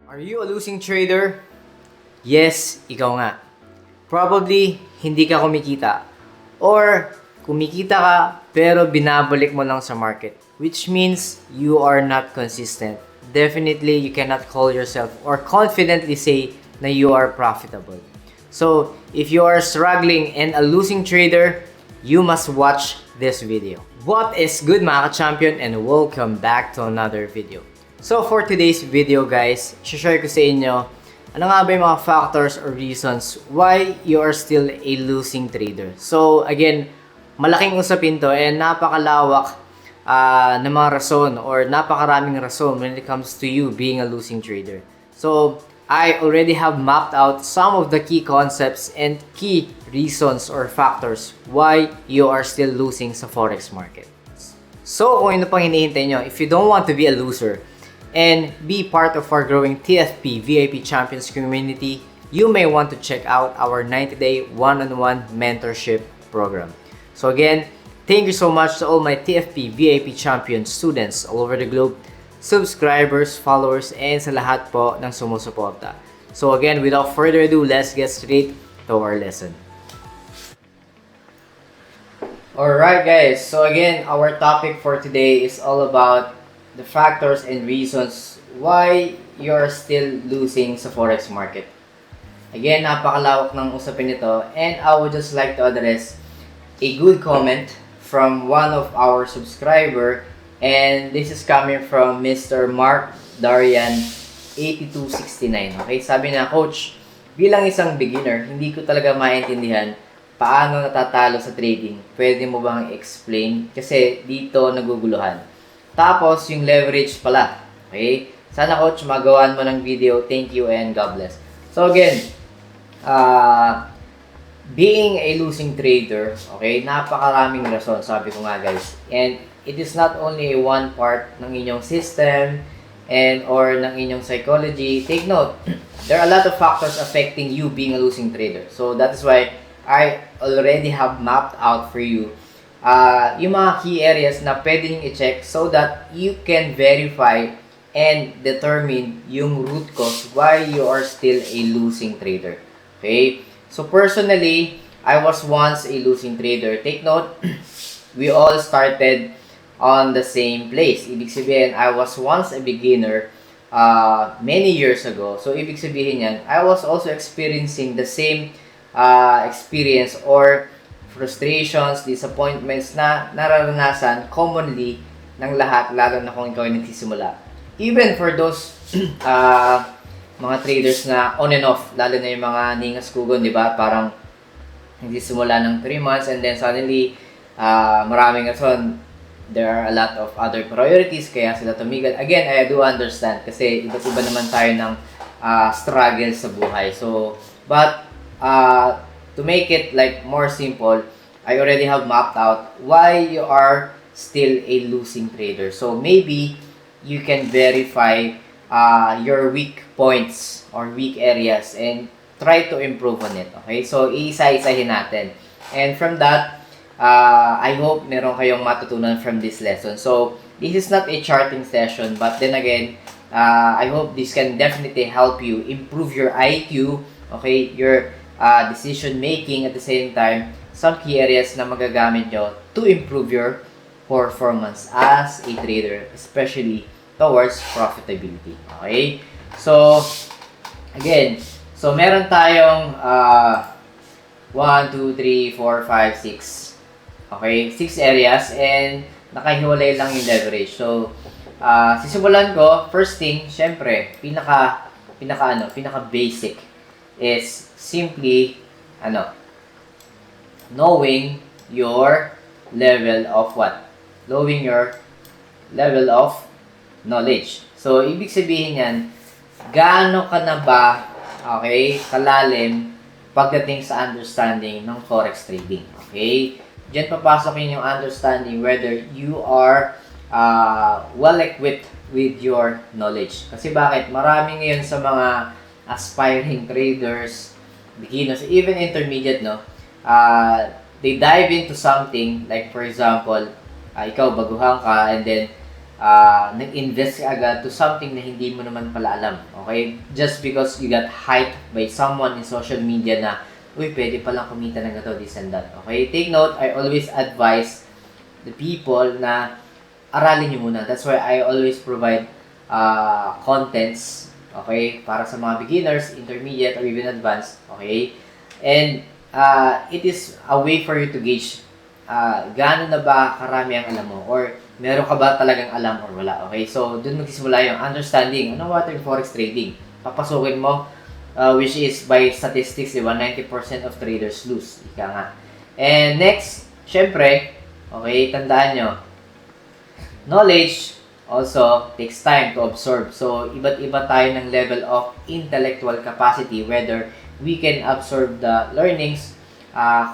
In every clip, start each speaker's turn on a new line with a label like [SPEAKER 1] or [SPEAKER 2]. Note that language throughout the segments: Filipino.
[SPEAKER 1] Are you a losing trader? Yes, ikaw nga. Probably, hindi ka kumikita. Or, kumikita ka, pero binabalik mo lang sa market. Which means, you are not consistent. Definitely, you cannot call yourself or confidently say na you are profitable. So, if you are struggling and a losing trader, you must watch this video. What is good mga ka-champion, and welcome back to another video. So for today's video guys, share ko sa inyo ano nga ba yung mga factors or reasons why you are still a losing trader. So again, malaking usapin to and napakalawak ng mga rason or napakaraming rason when it comes to you being a losing trader. So I already have mapped out some of the key concepts and key reasons or factors why you are still losing sa forex market. So kung ano pang hinihintay nyo, if you don't want to be a loser and be part of our growing TFP VIP Champions community, you may want to check out our 90-day one-on-one mentorship program. So again, thank you so much to all my TFP VIP Champions students all over the globe, subscribers, followers, and sa lahat po ng sumusuporta. So again, without further ado, let's get straight to our lesson. Alright guys, so again, our topic for today is all about the factors and reasons why you're still losing sa forex market. Again, napakalawak ng usapin nito, and I would just like to address a good comment from one of our subscriber, and this is coming from Mr. Mark Darian 8269. Okay, sabi na, Coach, bilang isang beginner, hindi ko talaga maintindihan paano natatalo sa trading. Pwede mo bang explain? Kasi dito naguguluhan. Tapos, yung leverage pala. Okay? Sana coach, magawan mo ng video. Thank you and God bless. So again, being a losing trader, okay, napakaraming rason, sabi ko nga guys. And it is not only one part ng inyong system and or ng inyong psychology. Take note, there are a lot of factors affecting you being a losing trader. So that is why I already have mapped out for you yung mga key areas na pwede nyo i-check so that you can verify and determine yung root cause why you are still a losing trader. Okay? So personally, I was once a losing trader. Take note, we all started on the same place. Ibig sabihin, I was once a beginner many years ago. So ibig sabihin yan, I was also experiencing the same experience or frustrations, disappointments na nararanasan commonly ng lahat, lalo na kung ikaw ay nagsisimula. Even for those mga traders na on and off, lalo na yung mga ningas kugon, di ba? Parang nagsisimula ng 3 months and then suddenly, maraming rason, there are a lot of other priorities, kaya sila tumigil. Again, I do understand kasi iba't iba naman tayo ng struggle sa buhay. So, but, to make it like more simple, I already have mapped out why you are still a losing trader. So maybe you can verify your weak points or weak areas and try to improve on it. Okay? So iisa-isahin natin. And from that, I hope meron kayong matutunan from this lesson. So this is not a charting session, but then again, I hope this can definitely help you improve your IQ, okay, your decision making, at the same time some key areas na magagamit nyo to improve your performance as a trader, especially towards profitability. Okay? So again, so meron tayong 1, 2, 3, 4, 5, 6. Okay? 6 areas and nakahiwalay lang yung leverage. So sisimulan ko, first thing, syempre, pinaka basic is simply knowing your level of what? Knowing your level of knowledge. So ibig sabihin yan, gaano ka na ba, okay, kalalim pagdating sa understanding ng forex trading. Okay? Diyan papasok yun yung understanding whether you are well equipped with your knowledge. Kasi bakit? Marami ngayon sa mga aspiring traders, beginners, even intermediate, no? They dive into something, like for example, ikaw baguhan ka, and then nag-invest ka agad to something na hindi mo naman pala alam. Okay? Just because you got hyped by someone in social media na, uy, pwede palang kumita ng gato, this and that. Okay? Take note, I always advise the people na aralin nyo muna. That's why I always provide contents, okay, para sa mga beginners, intermediate, or even advanced, okay? And it is a way for you to gauge gaano na ba karami ang alam mo, or meron ka ba talagang alam or wala, okay? So, dun magsisimula yung understanding. Ano ba yung forex trading? Papasukin mo, which is by statistics, diba, 90% of traders lose. Ika nga. And next, syempre, okay, tandaan nyo, knowledge also takes time to absorb. So, iba't iba tayo ng level of intellectual capacity, whether we can absorb the learnings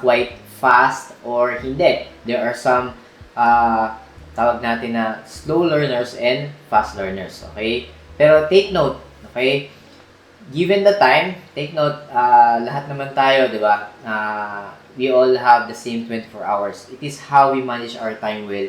[SPEAKER 1] quite fast or hindi. There are some tawag natin na slow learners and fast learners. Okay? Pero take note, okay? Given the time, take note, lahat naman tayo, di ba? We all have the same 24 hours. It is how we manage our time well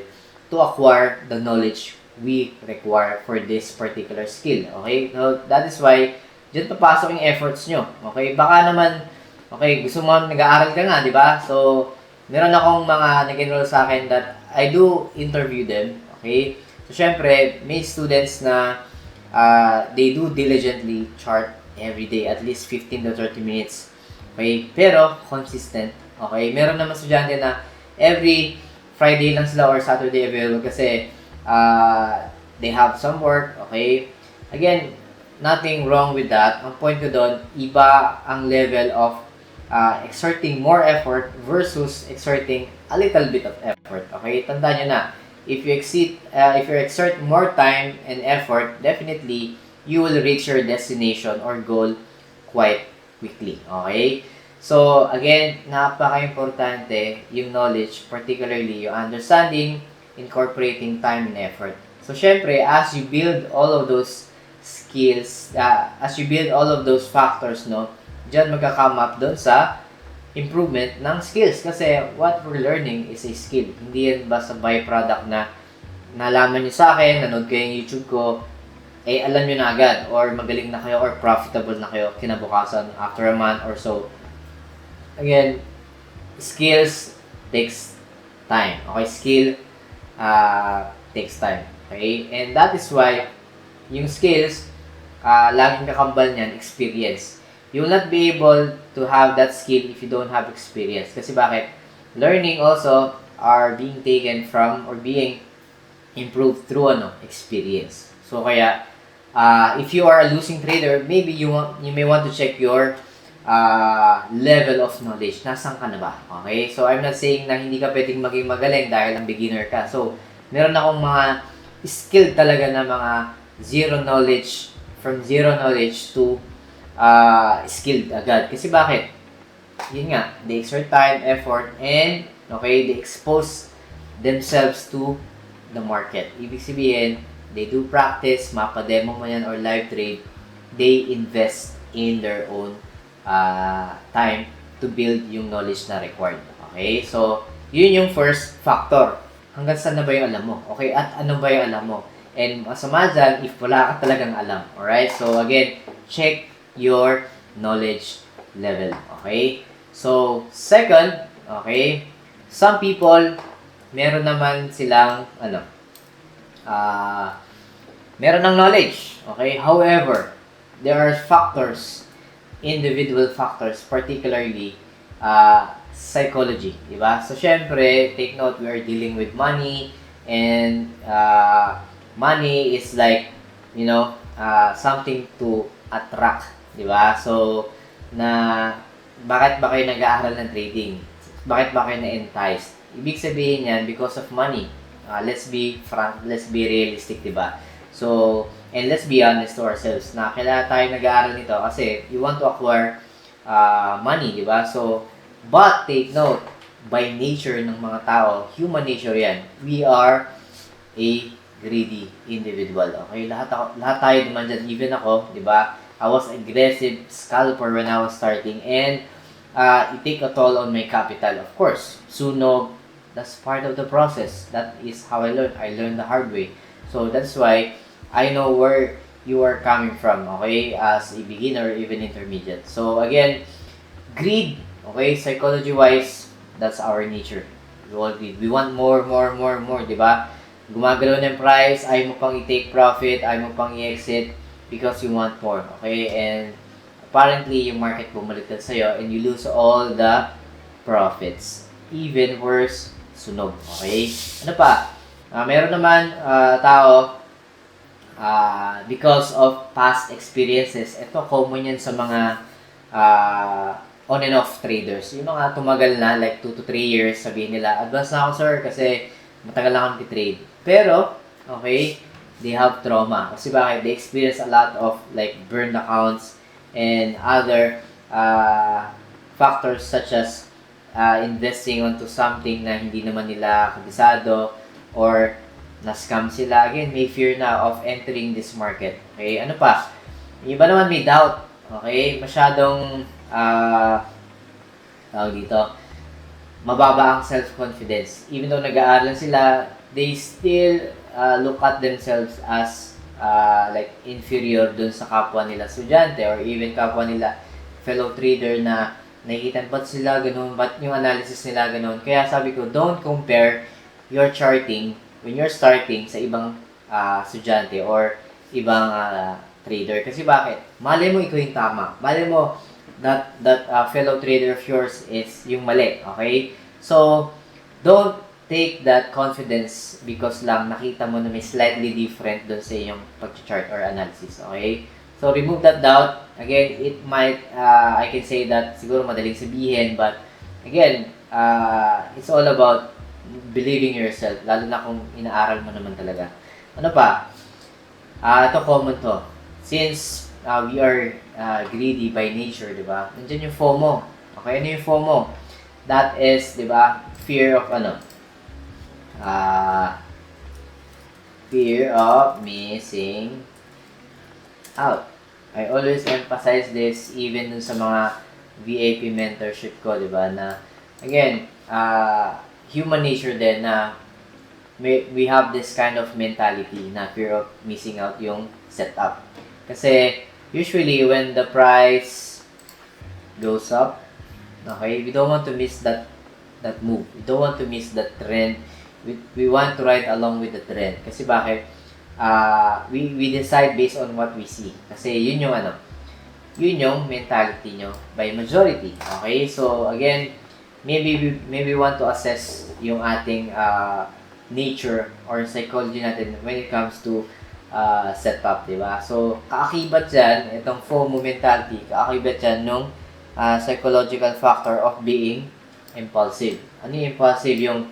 [SPEAKER 1] to acquire the knowledge we require for this particular skill. Okay? So, that is why, dyan papasok yung efforts nyo. Okay? Baka naman, okay, gusto mo nag-aaral ka nga, di ba? So, meron akong mga nag-enroll sa akin that I do interview them. Okay? So, syempre, may students na they do diligently chart every day, at least 15 to 30 minutes. Okay? Pero, consistent. Okay? Meron naman estudyante na every Friday lang sila or Saturday available kasi they have some work. Okay? Again, nothing wrong with that. Ang point ko doon, iba ang level of exerting more effort versus exerting a little bit of effort. Okay? Tandaan nyo na, if you exert more time and effort, definitely, you will reach your destination or goal quite quickly. Okay? So, again, napaka-importante yung knowledge, particularly yung understanding, incorporating time and effort. So, syempre, as you build all of those skills, as you build all of those factors, no, dyan magka-come up doon sa improvement ng skills. Kasi what we're learning is a skill. Hindi yan basta byproduct na nalaman nyo sa akin, nanood kayo yung YouTube ko, eh alam nyo na agad, or magaling na kayo, or profitable na kayo kinabukasan after a month or so. Again, skills takes time. Okay, skill takes time. Okay, and that is why yung skills, laging kakambal niyan, experience. You will not be able to have that skill if you don't have experience. Kasi bakit? Learning also are being taken from or being improved through experience. So kaya, if you are a losing trader, maybe you may want to check your level of knowledge. Nasaan ka na ba? Okay? So, I'm not saying na hindi ka pwedeng maging magaling dahil ang beginner ka. So, meron akong mga skilled talaga na mga from zero knowledge to skilled agad. Kasi bakit? Yun nga, they exert time, effort, and okay, they expose themselves to the market. Ibig sabihin, they do practice, mapa-demo mo yan or live trade, they invest in their own time to build yung knowledge na required. Okay? So, yun yung first factor. Hanggang saan na ba yung alam mo? Okay? At ano ba yung alam mo? And masama dyan if wala ka talagang alam. Alright? So, again, check your knowledge level. Okay? So, second, okay, some people, meron naman silang, meron ng knowledge. Okay? However, there are individual factors, particularly psychology, di ba? So, syempre, take note, we are dealing with money, and money is like, something to attract, di ba? So, bakit ba kayo nag-aaral ng trading? Bakit ba kayo na-entice? Ibig sabihin yan, because of money. Let's be frank, let's be realistic, di ba? So, and let's be honest to ourselves na kailangan tayo nag-aaral nito kasi you want to acquire money, di ba? So, but take note, by nature ng mga tao, human nature yan, we are a greedy individual. Okay? Lahat tayo naman dyan, even ako, di ba? I was aggressive scalper when I was starting, and it take a toll on my capital, of course. Sunog, that's part of the process. That is how I learned. I learned the hard way. So that's why I know where you are coming from, okay, as a beginner or even intermediate. So again, greed, okay, psychology-wise, that's our nature. We all greed. We want more, more, more, more, di ba? Gumagalaw ng price, ayaw mo pang i-take profit, ayaw mo pang i-exit because you want more, okay? And apparently, yung market bumaliktad sa'yo and you lose all the profits. Even worse, sunog, okay? Ano pa? Meron naman tao, because of past experiences, ito common yan sa mga on and off traders. Yung mga tumagal na, like 2 to 3 years, sabihin nila, advance na ako sir kasi matagal na akong trade. Pero, okay, they have trauma. Kasi bakit? They experience a lot of like burned accounts and other factors such as investing onto something na hindi naman nila kabisado or na-scam sila. Again, may fear na of entering this market. Okay, ano pa? Yung iba naman may doubt. Okay, masyadong tawag dito, mababa ang self-confidence. Even though nag-aaral sila, they still look at themselves as like inferior dun sa kapwa nila estudyante or even kapwa nila fellow trader na nakikita ba't sila ganun, ba't yung analysis nila ganun. Kaya sabi ko, don't compare your charting when you're starting sa ibang estudyante or ibang trader. Kasi bakit? Malay mo ikaw yung tama. Malay mo that fellow trader of yours is yung mali. Okay? So, don't take that confidence because lang nakita mo na may slightly different doon sa iyong pag-chart or analysis. Okay? So, remove that doubt. Again, it might, I can say that siguro madaling sabihin, but again, it's all about believing yourself, lalo na kung inaaral mo naman talaga. Ano pa? Ito common to. Since we are greedy by nature, di ba? Nandiyan yung FOMO. Okay, ano yung FOMO? That is, di ba, fear of fear of missing out. I always emphasize this even dun sa mga VIP mentorship ko, di ba, na again, human nature din na we have this kind of mentality na fear of missing out yung setup. Kasi usually when the price goes up, okay, we don't want to miss that move. We don't want to miss that trend. We want to ride along with the trend. Kasi bakit? We decide based on what we see. Kasi yun yung mentality nyo by majority. Okay? So again, maybe we want to assess yung ating nature or psychology natin when it comes to setup, di ba? So, kaakibat dyan, itong FOMO mentality, kaakibat dyan nung psychological factor of being impulsive. Ano yung impulsive? Yung,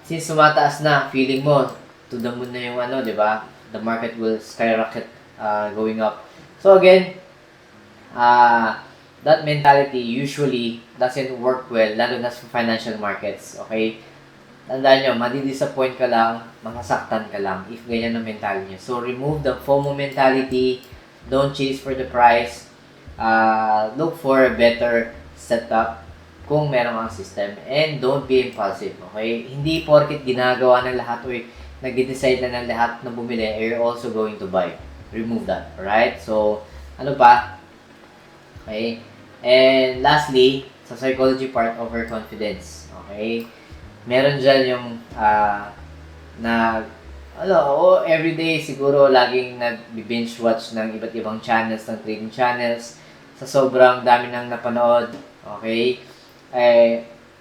[SPEAKER 1] since sumataas na, feeling mo, to the moon na yung di ba? The market will skyrocket going up. So, again, that mentality usually doesn't work well, lalo na sa financial markets, okay? Tandaan nyo, madi-disappoint ka lang, masasaktan ka lang if ganyan ang mentality nyo. So, remove the FOMO mentality. Don't chase for the price. Look for a better setup kung meron kang system. And don't be impulsive, okay? Hindi porket ginagawa ng lahat o nag-decide na ng lahat na bumili, you're also going to buy. Remove that, alright? So, ano pa? Okay? And lastly, sa psychology part, overconfidence. Okay? Meron dyan yung everyday siguro laging nag-binge watch ng iba't ibang channels, ng trading channels. Sa sobrang dami nang napanood, okay?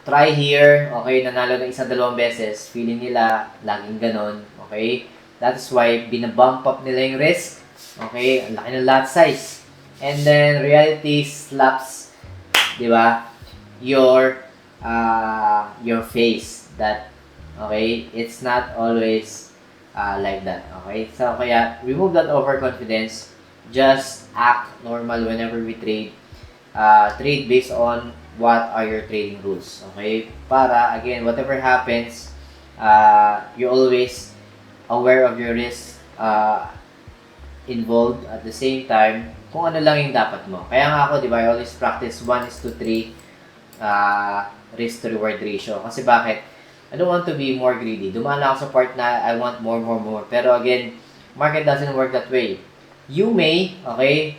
[SPEAKER 1] Try here, okay, nanalo ng 1-2 beses, feeling nila laging ganon, okay? That's why binabump up nila yung risk, okay? Ang laki ng lot size. And then reality slaps, di ba? Your face that okay, it's not always like that, okay? So kaya remove that overconfidence, just act normal whenever we trade. Trade based on what are your trading rules, okay? Para again, whatever happens, you're always aware of your risk involved at the same time kung ano lang yung dapat mo. Kaya nga ako, di ba, I always practice 1:3 risk to reward ratio. Kasi bakit? I don't want to be more greedy. Dumaan ako sa part na I want more, more, more. Pero again, market doesn't work that way. You may, okay,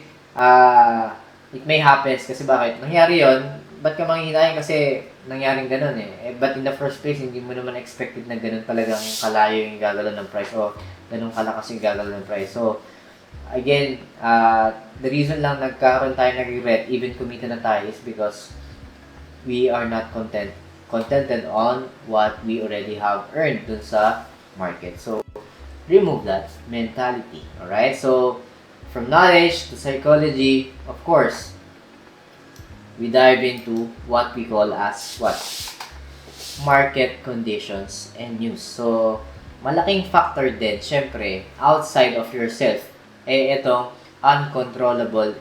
[SPEAKER 1] it may happen. Kasi bakit? Nangyari yon, ba't ka manghihinayin? Kasi nangyaring ganun But in the first place, hindi mo naman expected na ganun talagang kalayo yung gagalaw ng price o ganun kalakas yung gagalaw ng price. So, again, the reason lang nagkaroon tayo ng regret, even kumita na tayo, is because we are not contented on what we already have earned dun sa market. So, remove that mentality. Alright? So, from knowledge to psychology, of course, we dive into what we call as what? Market conditions and news. So, malaking factor din, syempre, outside of yourself, itong uncontrollable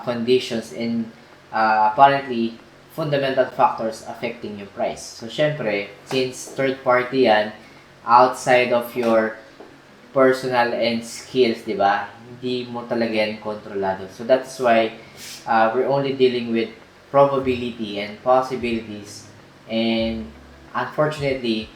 [SPEAKER 1] conditions and apparently fundamental factors affecting your price. So, syempre, since third party yan, outside of your personal and skills, di ba? Hindi mo talaga yan kontrolado. So, that's why we're only dealing with probability and possibilities, and unfortunately,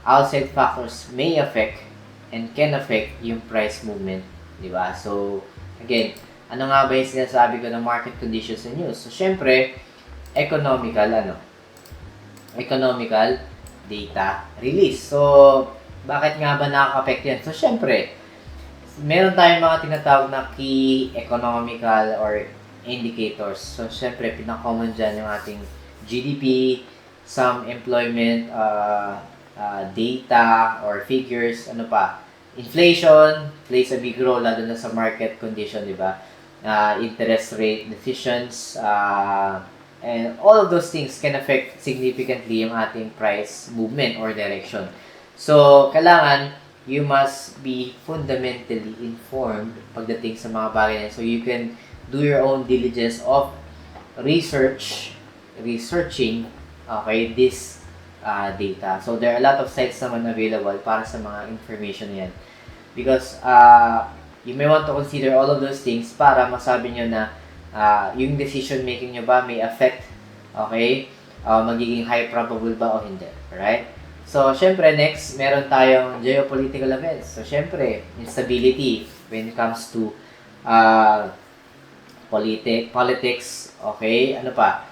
[SPEAKER 1] outside factors may affect and can affect yung price movement, di ba? So, again, ano nga ba yung sinasabi ko ng market conditions and news? So, syempre, economical data release. So, bakit nga ba nakaka-affect yan? So, syempre, meron tayong mga tinatawag na key economical or indicators. So, syempre, pinaka-common dyan yung ating GDP, some employment data or figures, ano pa. Inflation plays a big role lalo na sa market condition, di ba? Interest rate decisions, and all of those things can affect significantly yung ating price movement or direction. So, kailangan you must be fundamentally informed pagdating sa mga bagay na. So, you can do your own diligence of researching, okay, this data. So, there are a lot of sites naman available para sa mga information yan. Because, you may want to consider all of those things para masabi nyo na yung decision making nyo ba may affect, okay, magiging high probable ba o hindi, alright? So, syempre, next, meron tayong geopolitical events. So, syempre, instability when it comes to politics, okay, ano pa,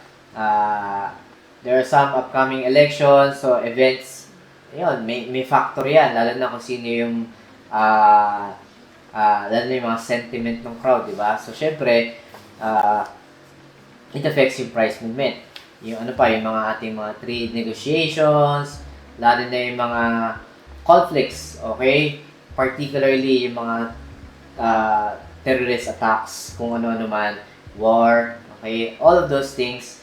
[SPEAKER 1] there are some upcoming elections, so events, yun, may factor yan, lalo na kung sino yung lalo na yung mga sentiment ng crowd, di ba? So, syempre, it affects yung price movement. Yung ano pa, yung mga ating mga trade negotiations, lalo na yung mga conflicts, okay? Particularly yung mga terrorist attacks, kung ano-ano man, war, okay? All of those things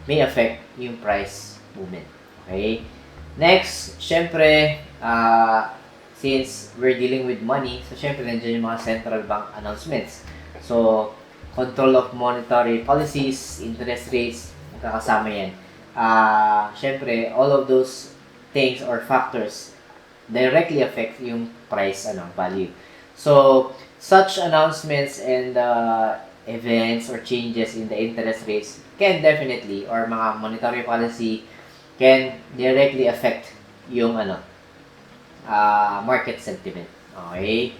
[SPEAKER 1] may affect yung price movement, okay? Next, syempre, since we're dealing with money, so syempre nandiyan yung mga central bank announcements. So, control of monetary policies, interest rates, magkakasama yan. Syempre, all of those things or factors directly affect yung price value. So, such announcements and events or changes in the interest rates can definitely, or mga monetary policy, can directly affect yung market sentiment. Okay?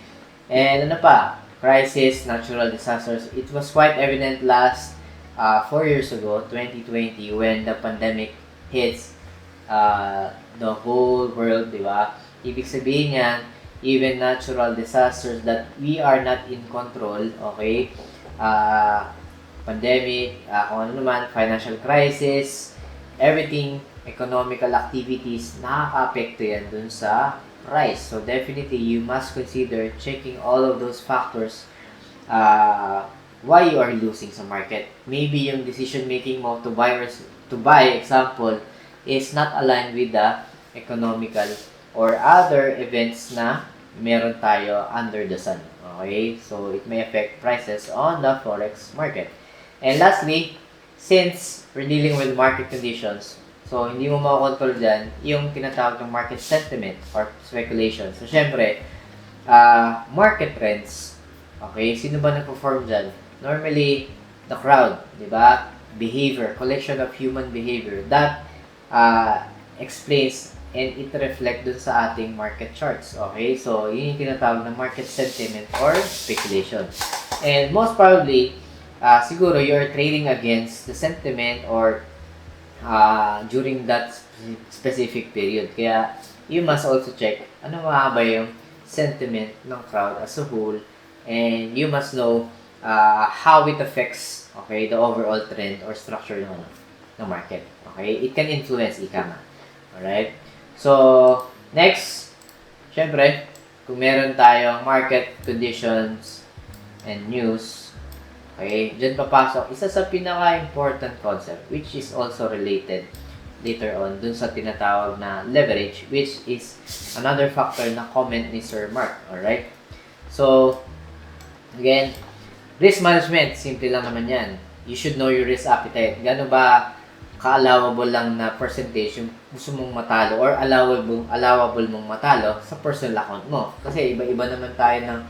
[SPEAKER 1] And ano pa? Crisis, natural disasters. It was quite evident last 4 years ago, 2020, when the pandemic hits the whole world, di ba? Ibig sabihin niyan, even natural disasters that we are not in control, okay? Pandemic, kung ano naman, financial crisis, everything, economical activities, nakaka-apekto yan dun sa price. So, definitely, you must consider checking all of those factors why you are losing sa market. Maybe yung decision-making mo to buy, example, is not aligned with the economical or other events na meron tayo under the sun. Okay? So, it may affect prices on the forex market. And lastly, since we're dealing with market conditions, so hindi mo makakontrol dyan yung tinatawag ng market sentiment or speculation. So, syempre, market trends, okay? Sino ba nag-perform dyan? Normally, the crowd, di ba? Behavior, collection of human behavior that explains and it reflect dun sa ating market charts. Okay? So, yun yung tinatawag na market sentiment or speculation. And most probably, siguro you're trading against the sentiment or during that specific period. Kaya, you must also check ano nga ba yung sentiment ng crowd as a whole, and you must know how it affects, okay, the overall trend or structure ng market. Okay? It can influence, ika nga. Alright? So, next, syempre, kung meron tayong market conditions and news, okay, dyan papasok isa sa pinaka-important concept which is also related later on dun sa tinatawag na leverage, which is another factor na comment ni Sir Mark. Alright? So, again, risk management, simple lang naman yan. You should know your risk appetite. Gano'n ba ka-allowable lang na percentage yung gusto mong matalo or allowable mong matalo sa personal account mo. Kasi iba-iba naman tayo ng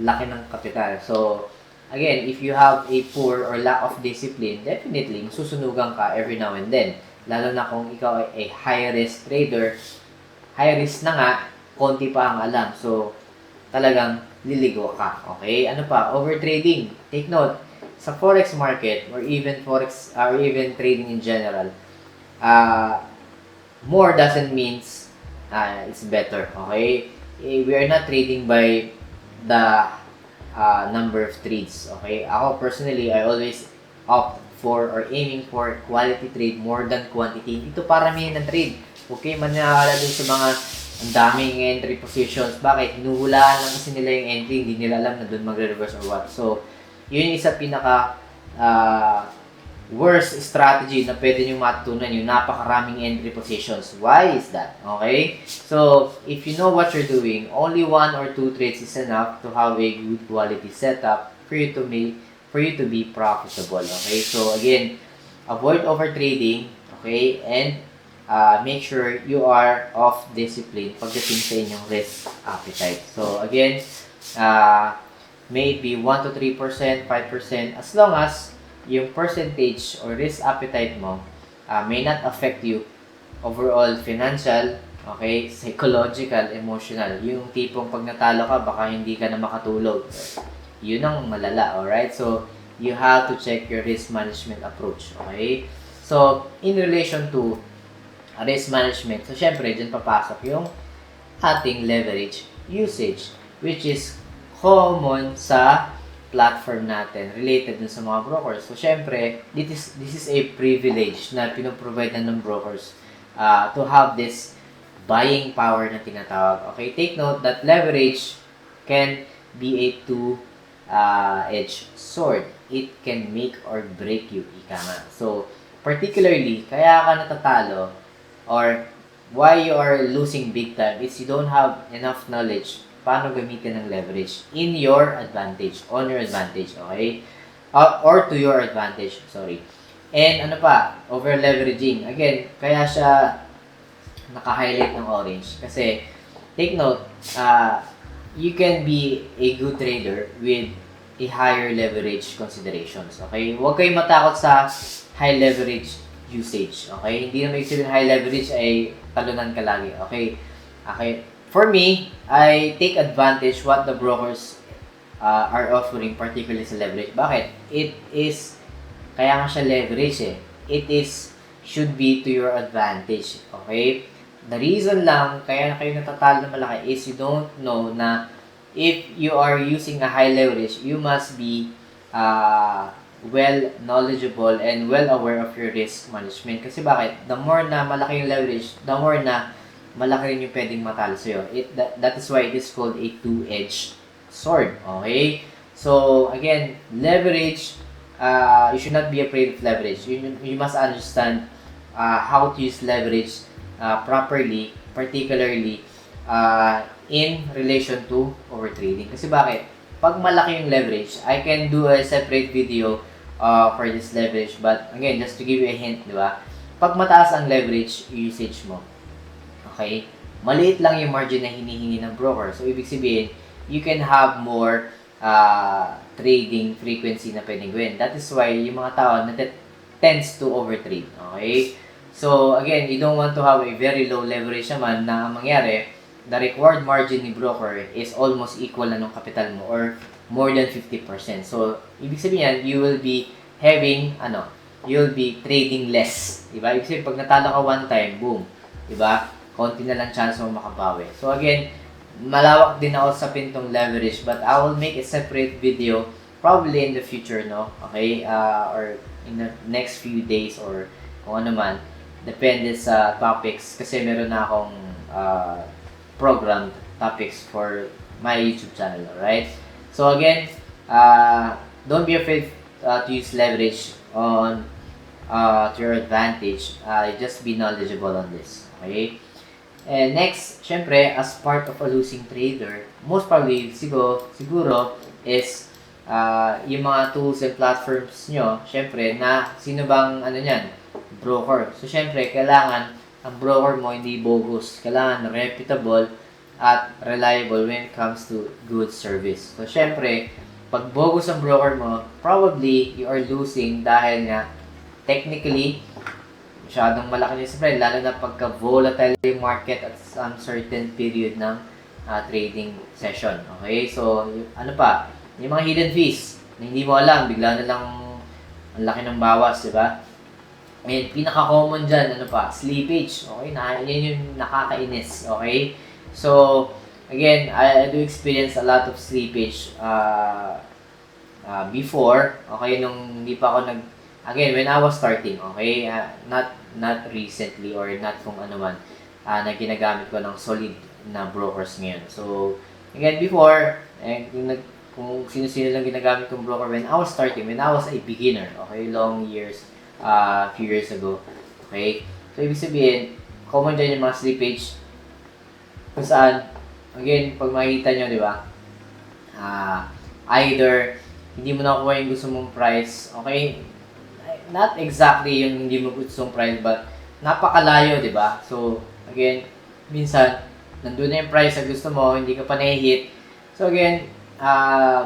[SPEAKER 1] laki ng kapital. So, again, if you have a poor or lack of discipline, definitely, susunugan ka every now and then. Lalo na kung ikaw ay a high-risk trader, high-risk na nga, konti pa ang alam. So, talagang liligo ka. Okay? Ano pa? Overtrading. Take note, sa forex market or even forex or even trading in general, more doesn't means it's better. Okay? We are not trading by the number of trades. Okay? Ako personally, I always opt for or aiming for quality trade more than quantity. Ito paramihan ng trade. Okay? Maniwala dun sa mga ang daming entry positions. Bakit? Hinuhulaan lang kasi nila yung entry. Hindi nila alam na dun magre-reverse or what. So, yun yung isa pinaka worst strategy na pwede nyo matutunan, yung napakaraming entry positions. Why is that? Okay? So, if you know what you're doing, only 1 or 2 trades is enough to have a good quality setup for you to be profitable. Okay? So, again, avoid overtrading. Okay? And make sure you are of discipline pagdating sa inyong risk appetite. So, again, maybe 1 to 3%, 5%, as long as yung percentage or risk appetite mo may not affect you overall financial, okay, psychological, emotional. Yung tipong pag natalo ka, baka hindi ka na makatulog. Yun ang malala, alright? So, you have to check your risk management approach, okay? So, in relation to risk management, so syempre, dyan papasok yung ating leverage usage, which is common sa platform natin, related dun sa mga brokers. So, syempre, this is a privilege na pinoprovide ng brokers to have this buying power na tinatawag. Okay, take note that leverage can be a two-edged sword. It can make or break you, ika nga. So, particularly, kaya ka natatalo or why you are losing big time is you don't have enough knowledge paano gamitin ng leverage in your advantage, on your advantage, okay? Or to your advantage, sorry. And ano pa, over leveraging. Again, kaya siya naka-highlight ng orange kasi take note, you can be a good trader with a higher leverage considerations, okay? Huwag kayong matakot sa high leverage usage, okay? Hindi naman ibig high leverage ay talunan ka lagi, okay? Okay. For me, I take advantage what the brokers are offering, particularly sa leverage. Bakit? It is, kaya nga siya leverage eh. It is, should be to your advantage. Okay? The reason lang, kaya na kayo natatalo na malaki is you don't know na if you are using a high leverage, you must be well knowledgeable and well aware of your risk management. Kasi bakit? The more na malaki yung leverage, the more na malaki rin yung pwedeng matalo sa'yo. That is why it is called a two-edged sword. Okay? So, again, leverage, you should not be afraid of leverage. You must understand how to use leverage properly, particularly in relation to overtrading. Kasi bakit? Pag malaki yung leverage, I can do a separate video for this leverage. But again, just to give you a hint, di ba? Pag mataas ang leverage usage mo, okay, maliit lang yung margin na hinihingi ng broker. So, ibig sabihin, you can have more trading frequency na pwedeng gawin. That is why yung mga tao na tends to overtrade. Okay? So, again, you don't want to have a very low leverage naman na ang mangyari, the required margin ni broker is almost equal na ng capital mo or more than 50%. So, ibig sabihin yan, you will be having, you'll be trading less. Diba? Ibig sabihin, pag natalo ka one time, boom. Diba? Konti na lang chance mo makabawi. So, again, malawak din ako sa pintong leverage, but I will make a separate video probably in the future, no? Okay? Or in the next few days or kung ano man. Depende sa topics kasi meron na akong programmed topics for my YouTube channel, alright? So again, don't be afraid to use leverage on to your advantage. Just be knowledgeable on this, okay? And next, syempre, as part of a losing trader, most probably, siguro is yung mga tools and platforms nyo, syempre, na sino bang nyan? Broker. So, syempre, kailangan ang broker mo hindi bogus. Kailangan reputable at reliable when it comes to good service. So, syempre, pag bogus ang broker mo, probably you are losing dahil nga technically, masyadong malaki yung spread, lalo na pagka volatile yung market at some certain period ng trading session. Okay? So, ano pa? Yung mga hidden fees na hindi mo alam, bigla na lang ang laki ng bawas, di ba? And pinaka-common dyan, slippage. Okay? Yan yung nakakainis. Okay? So, again, I do experience a lot of slippage before. Okay? Nung hindi pa ako again, when I was starting. Okay? Not recently or not kung ano man na ginagamit ko ng solid na brokers ngayon. So, again, before, kung sino-sino lang ginagamit kong broker when I was starting, when I was a beginner. Okay? Long years. Few years ago. Okay? So, ibig sabihin, common dyan yung mga slippage kung saan, again, pag makikita nyo, di ba? Either, hindi mo nakuha yung gusto mong price, okay? Not exactly yung hindi mo gusto mong price, but napakalayo, di ba? So, again, minsan, nandun na yung price na gusto mo, hindi ka pa na-hit. So, again,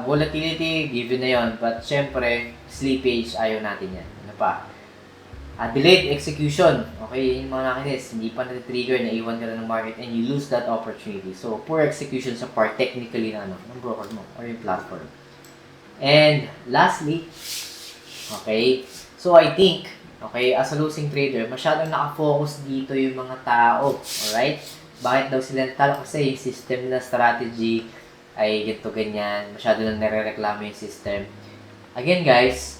[SPEAKER 1] volatility, given na yon. But, syempre, slippage, ayaw natin yan. Ano pa? Delayed execution. Okay, yung mga nakinis, hindi pa na-trigger, naiwan ka na ng market, and you lose that opportunity. So, poor execution sa part technically ng broker mo or yung platform. And lastly, okay, so I think, okay, as a losing trader, masyadong nakafocus dito yung mga tao. Alright? Bakit daw sila natalo? Kasi yung system na strategy ay ganito ganyan. Masyado nang nare-reklamo yung system. Again, guys,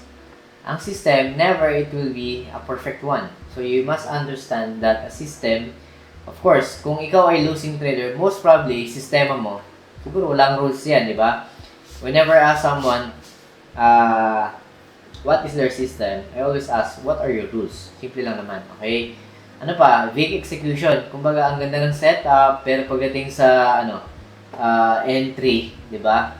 [SPEAKER 1] ang system, never it will be a perfect one. So, you must understand that a system, of course, kung ikaw ay losing trader, most probably, sistema mo, siguro walang rules yan, di ba? Whenever I ask someone, what is their system, I always ask, what are your rules? Simple lang naman, okay? Ano pa, vague execution. Kumbaga, ang ganda ng setup, pero pagdating sa, entry, di ba?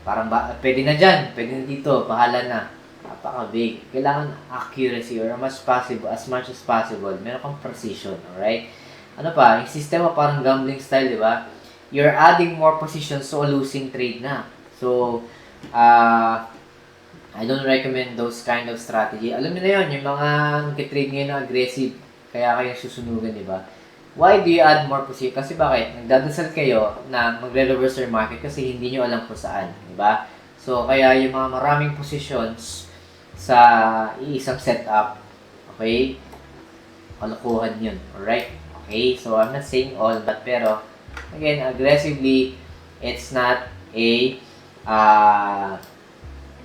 [SPEAKER 1] Parang, pwede na dyan, pwede na dito, bahala na. Napaka-vague. Kailangan accuracy or as much as possible. Meron kang precision, alright? Ano pa, yung sistema parang gambling style, di ba? You're adding more positions so losing trade na. So, I don't recommend those kind of strategy. Alam niyo na yun, yung mga nag-trade ngayon na aggressive, kaya kayo susunugan, di ba? Why do you add more position? Kasi bakit? Nagdadasal kayo na magre-reverse your market kasi hindi nyo alam kung saan, di ba? So, kaya yung mga maraming positions sa iisang setup, okay? Kalokohan yun, alright? Okay, so I'm not saying all, but pero, again, aggressively, it's not a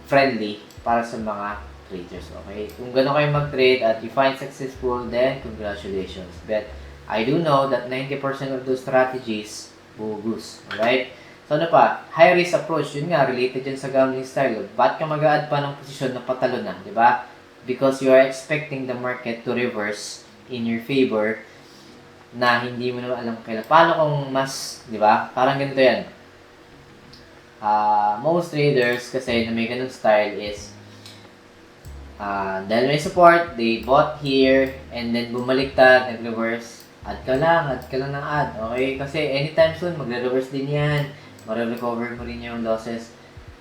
[SPEAKER 1] friendly para sa mga traders, okay? Kung gano'n kayo mag-trade at you find successful, then congratulations. But I do know that 90% of those strategies, bogus, alright? So ano pa, high risk approach, yun nga, related yun sa gambling style. Ba't ka mag-a-add pa ng posisyon na patalo na, di ba? Because you are expecting the market to reverse in your favor na hindi mo naman alam kailan. Paano kung mas, di ba? Parang ganito yan. Most traders kasi na may ganung style is dahil may support, they bought here, and then bumaliktad, nag-reverse, add ka lang ng add, okay? Kasi anytime soon, magre-reverse din yan. Mare-recover mo rin yung losses.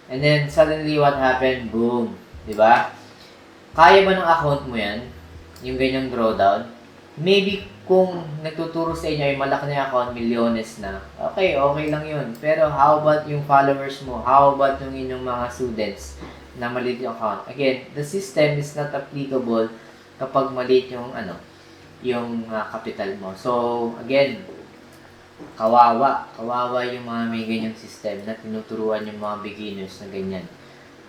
[SPEAKER 1] And then, suddenly, what happened? Boom. Diba? Kaya ba ng account mo yan? Yung ganyang drawdown? maybe kung nagtuturo sa inyo ay malaki na yung account, milyones na, okay lang yun. Pero how about yung followers mo? How about yung inyong mga students na maliit yung account? Again, the system is not applicable kapag maliit yung yung capital mo. So, again, kawawa yung mga may ganyang system na tinuturuan yung mga beginners na ganyan.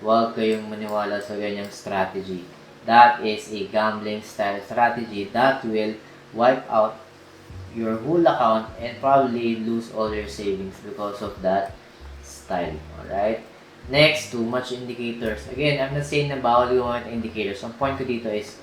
[SPEAKER 1] Huwag kayong maniwala sa ganyang strategy. That is a gambling style strategy that will wipe out your whole account and probably lose all your savings because of that style. Alright? Next, too much indicators. Again, I'm not saying na bawal gumamit ng indicators. Ang point ko dito is,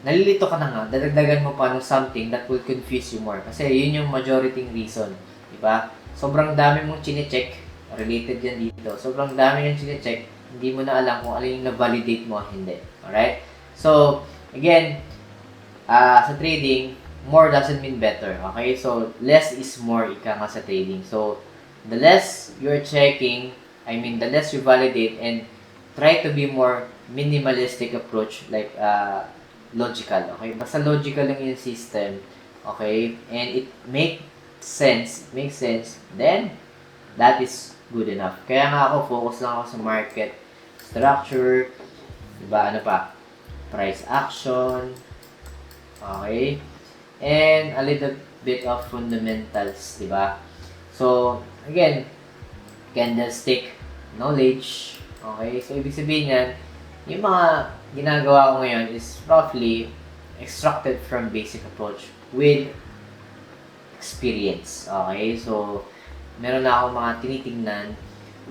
[SPEAKER 1] nalilito ka na nga, dadagdagan mo pa ng something that will confuse you more. Kasi yun yung majority reason. Diba? Sobrang dami mong chinecheck, related yan dito. Sobrang dami yung chinecheck, hindi mo na alam kung alin yung na-validate mo, hindi. Alright? So, again, sa trading, more doesn't mean better. Okay? So, less is more ika nga sa trading. So, the less you're checking, the less you validate and try to be more minimalistic approach, like logical. Okay? Basta logical lang yung system. Okay? And it makes sense, then that is good enough. Kaya nga ako, focus lang ako sa market structure, diba, price action, okay, and a little bit of fundamentals, diba? So, again, candlestick knowledge, okay, so ibig sabihin yan, yung mga ginagawa ko ngayon is roughly extracted from basic approach with experience, okay, so meron na akong mga tinitingnan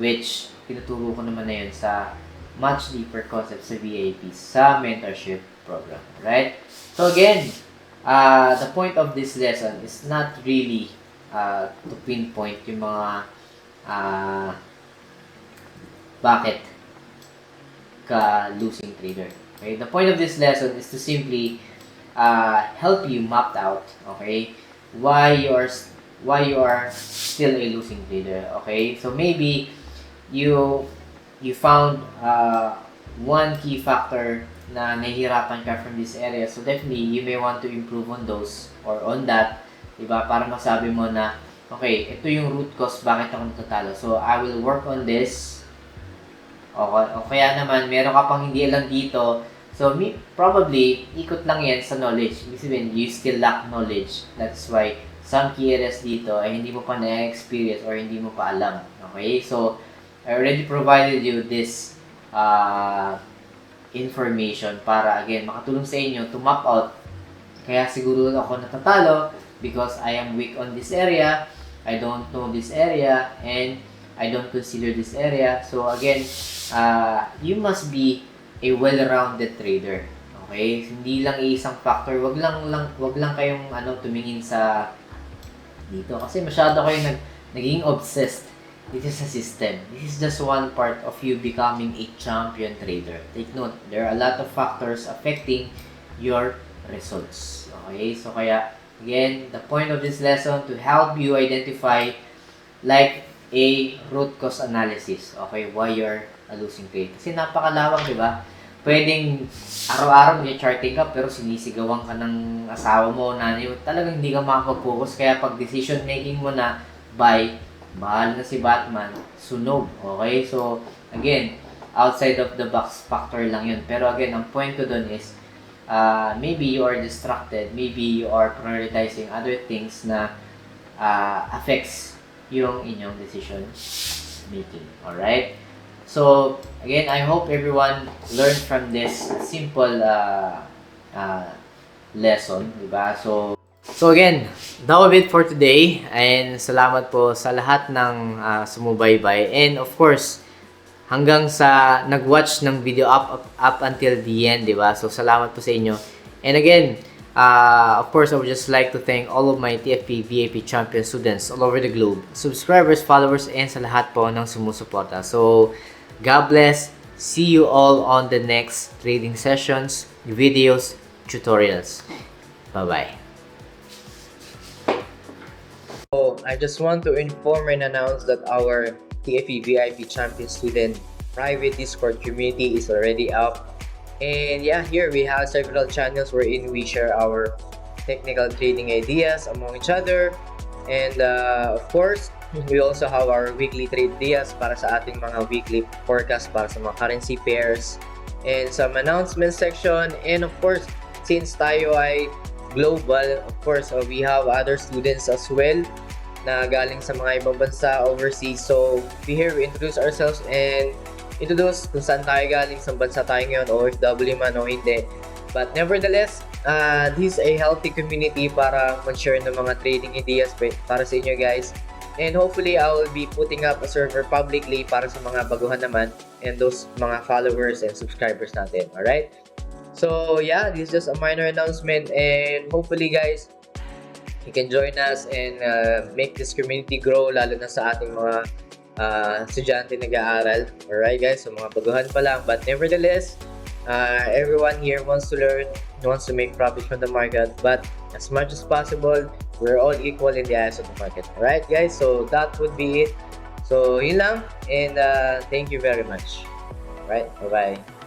[SPEAKER 1] which tinuturo ko naman na yun sa much deeper concepts sa VIP sa mentorship program, right? So again, the point of this lesson is not really to pinpoint yung mga bakit ka losing trader. Okay? The point of this lesson is to simply help you map out, okay, why you are still a losing trader. Okay? So maybe you found one key factor na nahihirapan ka from this area. So definitely, you may want to improve on those or on that, diba? Para masabi mo na, okay, ito yung root cause bakit ako natatalo. So I will work on this. O kaya naman, meron ka pang hindi alam dito. So probably, ikot lang yan sa knowledge. Ibig sabihin, you still lack knowledge. That's why some key areas dito ay hindi mo pa na-experience or hindi mo pa alam. Okay? So, I already provided you this information para again makatulong sa inyo to map out. Kaya siguro ako natatalo because I am weak on this area, I don't know this area, and I don't consider this area. So again, you must be a well-rounded trader. Okay? Hindi lang isang factor. Wag lang kayong tumingin sa dito kasi masyado kayong naging obsessed. This is a system. This is just one part of you becoming a champion trader. Take note, there are a lot of factors affecting your results. Okay? So kaya, again, the point of this lesson to help you identify like a root cause analysis. Okay? Why you're a losing trade. Kasi napakalawak, di ba? Pwedeng araw-araw may charting ka pero sinisigawan ka ng asawa mo, nanay mo. Talagang hindi ka makaka-focus. Kaya pag decision making mo na by mahal na si Batman, sunog. Okay? So, again, outside of the box factor lang yun. Pero again, ang point ko dun is, maybe you are distracted, maybe you are prioritizing other things na affects yung inyong decision making. Alright? So, again, I hope everyone learned from this simple lesson. Diba? So again, that was it for today and salamat po sa lahat ng sumubaybay and of course hanggang sa nag-watch ng video up until the end, di ba? So salamat po sa inyo. And again, of course I would just like to thank all of my TFP VIP champion students all over the globe, subscribers, followers, and sa lahat po ng sumusuporta. So God bless. See you all on the next trading sessions, videos, tutorials. Bye-bye. So, I just want to inform and announce that our TFE VIP Champion Student private Discord community is already up. And yeah, here we have several channels wherein we share our technical trading ideas among each other. And of course, we also have our weekly trade ideas para sa ating mga weekly forecast para sa mga currency pairs and some announcement section. And of course, since tayo ay global, of course, we have other students as well na galing sa mga ibang bansa overseas. So, here we introduce ourselves and introduce kung saan tayo galing, sa bansa tayo ngayon, OFW man o hindi. But nevertheless, this is a healthy community para mag-share ng mga trading ideas para sa inyo guys. And hopefully, I will be putting up a server publicly para sa mga baguhan naman and those mga followers and subscribers natin. Alright? So, yeah, this is just a minor announcement and hopefully guys, you can join us and make this community grow lalo na sa ating mga estudyante nag-aaral. Alright guys, so mga baguhan pa lang. But nevertheless, everyone here wants to learn, wants to make profit from the market. But as much as possible, we're all equal in the eyes of the market. Alright guys, so that would be it. So yun lang and thank you very much. Alright, bye-bye.